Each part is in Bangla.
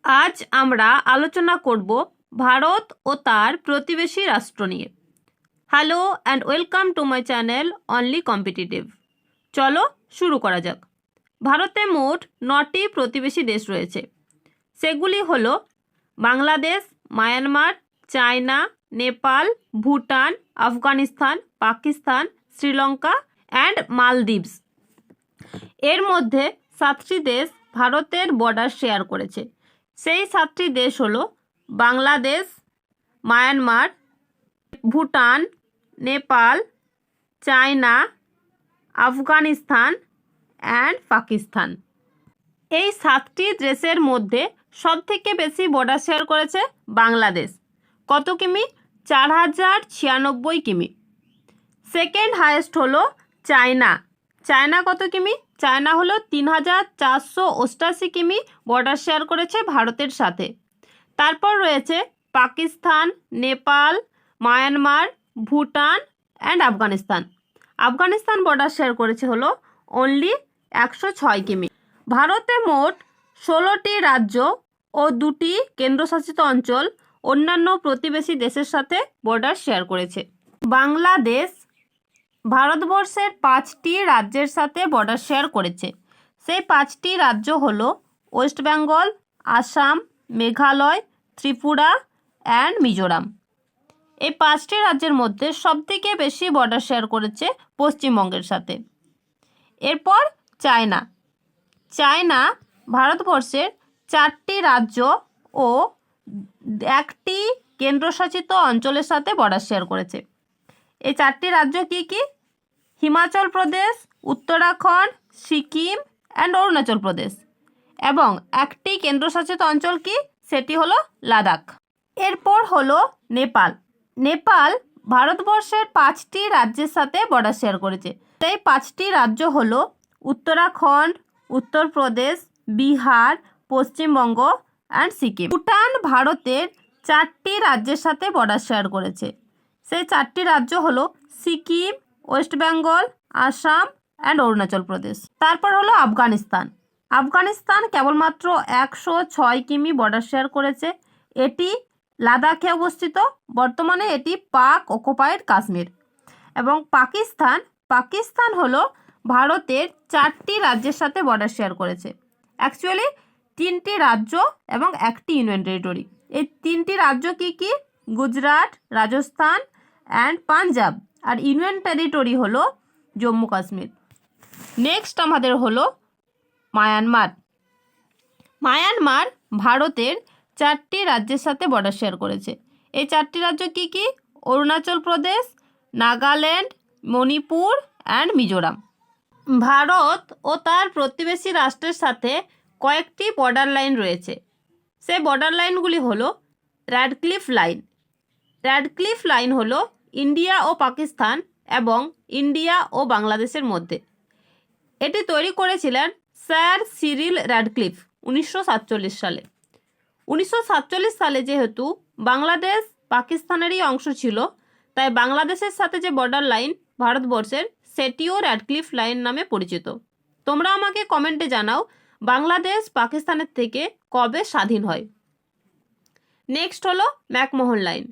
আজ আমরা আলোচনা করব ভারত ও তার প্রতিবেশী রাষ্ট্র নিয়ে। Hello and welcome to my channel only competitive. চলো শুরু করা যাক। ভারতে মোট 9টি প্রতিবেশী দেশ রয়েছে। সেগুলি হলো Bangladesh, Myanmar, China, Nepal, Bhutan, Afghanistan, Pakistan, Sri Lanka and Maldives. এর মধ্যে 7টি দেশ ভারতের বর্ডার শেয়ার করেছে। সেই 7টি দেশ হলো Bangladesh, Myanmar, Bhutan, Nepal, China, Afghanistan and Pakistan. এই 7টি দেশের মধ্যে সবথেকে বেশি বর্ডার শেয়ার করেছে বাংলাদেশ। কত কিমি? 4096 কিমি। সেকেন্ড হাইয়েস্ট হলো চায়না। চায়না কত কিমি? চায়না হলো 3488 কিমি বর্ডার শেয়ার করেছে ভারতের সাথে। তারপর রয়েছে Pakistan, Nepal, Myanmar, Bhutan and Afghanistan. Afghanistan border share করেছে হলো অনলি 106 কিমি। ভারতে মোট 16টি রাজ্য ও 2টি কেন্দ্রশাসিত অঞ্চল অন্যান্য প্রতিবেশী দেশের সাথে বর্ডার শেয়ার করেছে। বাংলাদেশ ভারতবর্ষের 5টি রাজ্যের সাথে বর্ডার শেয়ার করেছে। সেই 5টি রাজ্য হলো ওয়েস্ট বেঙ্গল, আসাম, মেঘালয়, ত্রিপুরা অ্যান্ড মিজোরাম। এই 5টি রাজ্যের মধ্যে সবথেকে বেশি বর্ডার শেয়ার করেছে পশ্চিমবঙ্গের সাথে। এরপর চায়না। চায়না ভারতবর্ষের 4টি রাজ্য ও 1টি কেন্দ্রশাসিত অঞ্চলের সাথে বর্ডার শেয়ার করেছে। এই 4টি রাজ্য কি কি? হিমাচল প্রদেশ, উত্তরাখণ্ড, সিকিম অ্যান্ড অরুণাচল প্রদেশ। এবং 1টি কেন্দ্রশাসিত অঞ্চল কি? সেটি হলো লাদাখ। এরপর হলো নেপাল। নেপাল ভারতবর্ষের 5টি রাজ্যের সাথে বর্ডার শেয়ার করেছে। সেই 5টি রাজ্য হলো উত্তরাখণ্ড, উত্তরপ্রদেশ, বিহার, পশ্চিমবঙ্গ অ্যান্ড সিকিম। ভুটান ভারতের 4টি রাজ্যের সাথে বর্ডার শেয়ার করেছে। সেই 4টি রাজ্য হলো সিকিম, ওয়েস্ট বেঙ্গল, আসাম অ্যান্ড অরুণাচল প্রদেশ। তারপর হলো আফগানিস্তান। আফগানিস্তান কেবলমাত্র 106 কিমি বর্ডার শেয়ার করেছে। এটি লাদাখে অবস্থিত। বর্তমানে এটি পাক অকুপায়েড কাশ্মীর। এবং পাকিস্তান হলো ভারতের 4টি রাজ্যের সাথে বর্ডার শেয়ার করেছে। অ্যাকচুয়ালি 3টি রাজ্য এবং 1টি ইউনিয়ন টেরিটরি। এই 3টি রাজ্য কি কি? গুজরাট, রাজস্থান অ্যান্ড পাঞ্জাব। আর ইউনিয়ন টেরিটরি হলো জম্মু কাশ্মীর। নেক্সট আমাদের হলো মায়ানমার। মায়ানমার ভারতের 4টি রাজ্যের সাথে বর্ডার শেয়ার করেছে। এই 4টি রাজ্য কি কি? অরুণাচল প্রদেশ, নাগাল্যান্ড, মণিপুর অ্যান্ড মিজোরাম। ভারত ও তার প্রতিবেশী রাষ্ট্রের সাথে কয়েকটি বর্ডার লাইন রয়েছে। সেই বর্ডার লাইনগুলি হলো র্যাডক্লিফ লাইন। র্যাডক্লিফ লাইন হলো ইন্ডিয়া ও পাকিস্তান এবং ইন্ডিয়া ও বাংলাদেশের মধ্যে। এটি তৈরি করেছিলেন স্যার সিরিল র্যাডক্লিফ 1947 সালে। 1947 সালে যেহেতু বাংলাদেশ পাকিস্তানেরই অংশ ছিল, তাই বাংলাদেশের সাথে যে বর্ডার লাইন ভারতবর্ষের, সেটিও র্যাডক্লিফ লাইন নামে পরিচিত। তোমরা আমাকে কমেন্টে জানাও বাংলাদেশ পাকিস্তানের থেকে কবে স্বাধীন হয়। নেক্সট হলো ম্যাকমোহন লাইন।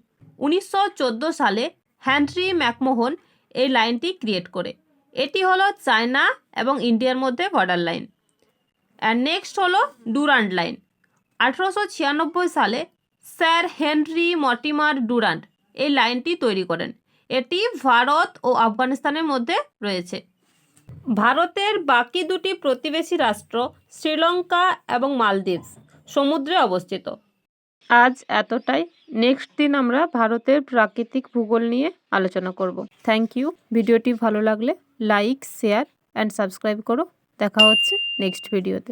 1914 সালে হেনরি ম্যাকমোহন এই লাইনটি ক্রিয়েট করে। এটি হলো চায়না এবং ইন্ডিয়ার মধ্যে বর্ডার লাইন। অ্যান্ড নেক্সট হলো ডুরান্ড লাইন। 1896 সালে স্যার হেনরি মর্টিমার ডুরান্ড এই লাইনটি তৈরি করেন। এটি ভারত ও আফগানিস্তানের মধ্যে রয়েছে। ভারতের বাকি 2টি প্রতিবেশী রাষ্ট্র শ্রীলঙ্কা এবং মালদ্বীপস সমুদ্রে অবস্থিত। আজ এতটাই। নেক্সট দিন আমরা ভারতের প্রাকৃতিক ভূগোল নিয়ে আলোচনা করব। Thank you. ভিডিওটি ভালো লাগলে লাইক, শেয়ার অ্যান্ড সাবস্ক্রাইব করো। দেখা হচ্ছে নেক্সট ভিডিওতে।